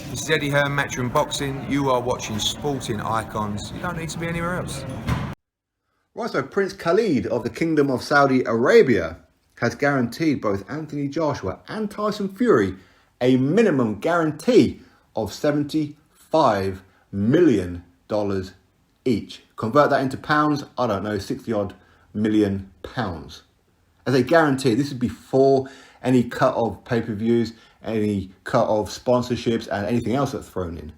This is Eddie Hearn, Matchroom Boxing. You are watching Sporting Icons. You don't need to be anywhere else. Right, so Prince Khalid of the Kingdom of Saudi Arabia has guaranteed both Anthony Joshua and Tyson Fury a minimum guarantee of $75 million each. Convert that into pounds, I don't know, 60 odd million pounds. As a guarantee, this is before any cut of pay-per-views, any cut of sponsorships and anything else that's thrown in.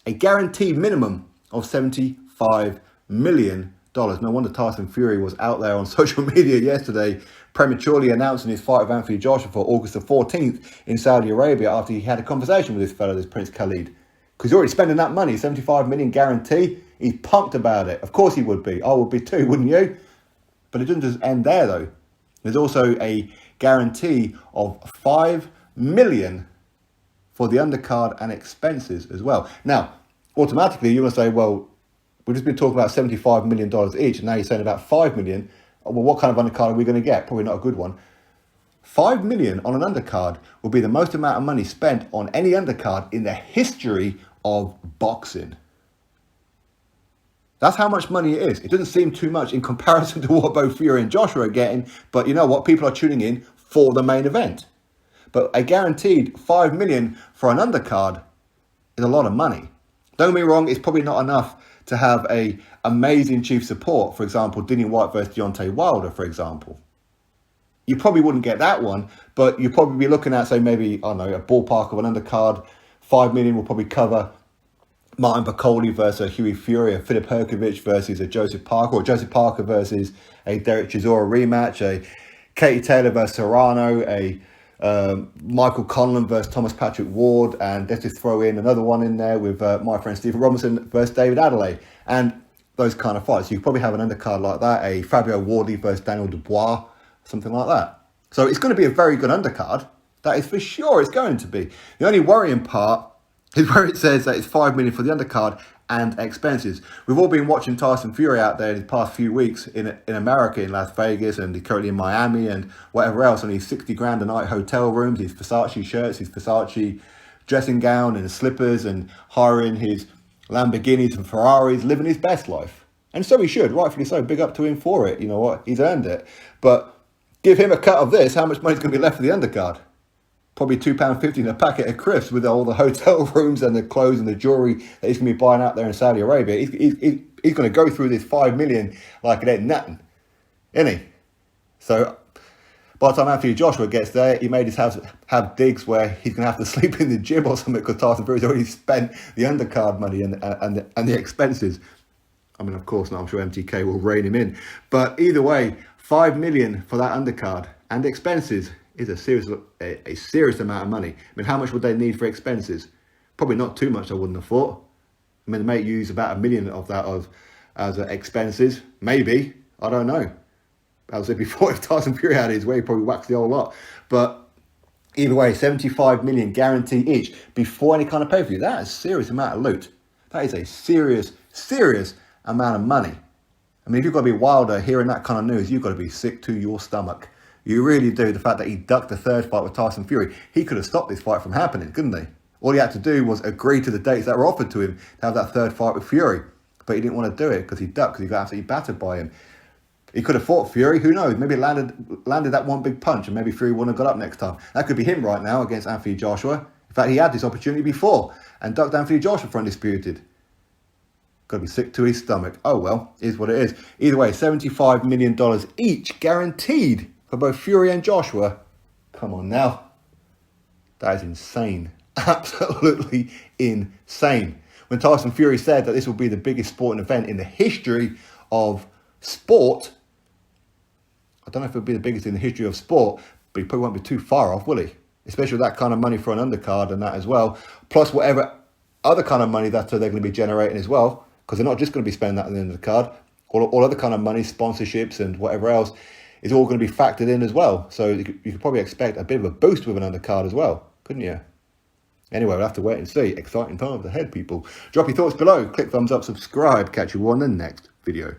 A guaranteed minimum of $75 million. No wonder Tyson Fury was out there on social media yesterday prematurely announcing his fight with Anthony Joshua for August the 14th in Saudi Arabia after he had a conversation with this fellow, this Prince Khalid. Because he's already spending that money, 75 million guarantee. He's pumped about it. Of course he would be. I would be too, wouldn't you? But it doesn't just end there though. There's also a guarantee of $5 million for the undercard and expenses as well. Now, automatically you're going to say, well, we've just been talking about $75 million each, and now you're saying about $5 million. Well, what kind of undercard are we going to get? Probably not a good one. $5 million on an undercard will be the most amount of money spent on any undercard in the history of boxing. That's how much money it is. It doesn't seem too much in comparison to what both Fury and Joshua are getting, but you know what? People are tuning in for the main event. But a guaranteed $5 million for an undercard is a lot of money. Don't get me wrong, it's probably not enough to have a amazing chief support. For example, Dillian White versus Deontay Wilder, for example. You probably wouldn't get that one, but you'd probably be looking at, say, maybe, I don't know, a ballpark of an undercard. $5 million will probably cover Martin Bakole versus a Hughie Fury, a Filip Hrgovic versus a Joseph Parker, or Joseph Parker versus a Derek Chisora rematch, a Katie Taylor versus Serrano, a Michael Conlan versus Thomas Patrick Ward, and let's just throw in another one in there with my friend Stephen Robinson versus David Adelaide, and those kind of fights. You probably have an undercard like that, a Fabio Wardley versus Daniel Dubois, something like that. So it's going to be a very good undercard. That is for sure it's going to be. The only worrying part is where it says that it's $5 million for the undercard and expenses. We've all been watching Tyson Fury out there in the past few weeks in America, in Las Vegas, and currently in Miami and whatever else, on these 60 grand a night hotel rooms, his Versace shirts, his Versace dressing gown and slippers, and hiring his Lamborghinis and Ferraris, living his best life. And so he should, rightfully so. Big up to him for it. You know what? He's earned it. But give him a cut of this, how much money's going to be left for the undercard? Probably £2.50 in a packet of crisps with all the hotel rooms and the clothes and the jewellery that he's going to be buying out there in Saudi Arabia. He's going to go through this $5 million like it ain't nothing, isn't he? So by the time Anthony Joshua gets there, he made his house have digs where he's going to have to sleep in the gym or something because Tyson Fury's already spent the undercard money and the expenses. I mean, of course not. I'm sure MTK will rein him in. But either way, $5 million for that undercard and expenses is a serious amount of money. I mean, how much would they need for expenses? Probably not too much, I wouldn't have thought. I mean, they may use about $1 million of that as expenses. Maybe. I don't know. As I said before, if Tyson Fury had his way, he'd probably wax the whole lot. But either way, $75 million guarantee each before any kind of pay-per-view. That is a serious amount of loot. That is a serious amount of money. I mean, if you've got to be Wilder hearing that kind of news, you've got to be sick to your stomach. You really do. The fact that he ducked the third fight with Tyson Fury, he could have stopped this fight from happening, couldn't he? All he had to do was agree to the dates that were offered to him to have that third fight with Fury. But he didn't want to do it because he ducked, because he got absolutely battered by him. He could have fought Fury, who knows? Maybe landed that one big punch and maybe Fury wouldn't have got up next time. That could be him right now against Anthony Joshua. In fact, he had this opportunity before and ducked Anthony Joshua for undisputed. Got to be sick to his stomach. Oh well, is what it is. Either way, $75 million each guaranteed for both Fury and Joshua. Come on now. That is insane. Absolutely insane. When Tyson Fury said that this will be the biggest sporting event in the history of sport, I don't know if it'll be the biggest in the history of sport, but he probably won't be too far off, will he? Especially with that kind of money for an undercard and that as well. Plus whatever other kind of money that they're going to be generating as well. Because they're not just going to be spending that at the end of the card. All other kind of money, sponsorships and whatever else is all going to be factored in as well. So you could probably expect a bit of a boost with an undercard as well, couldn't you? Anyway, we'll have to wait and see. Exciting times ahead, people. Drop your thoughts below. Click thumbs up, subscribe. Catch you on the next video.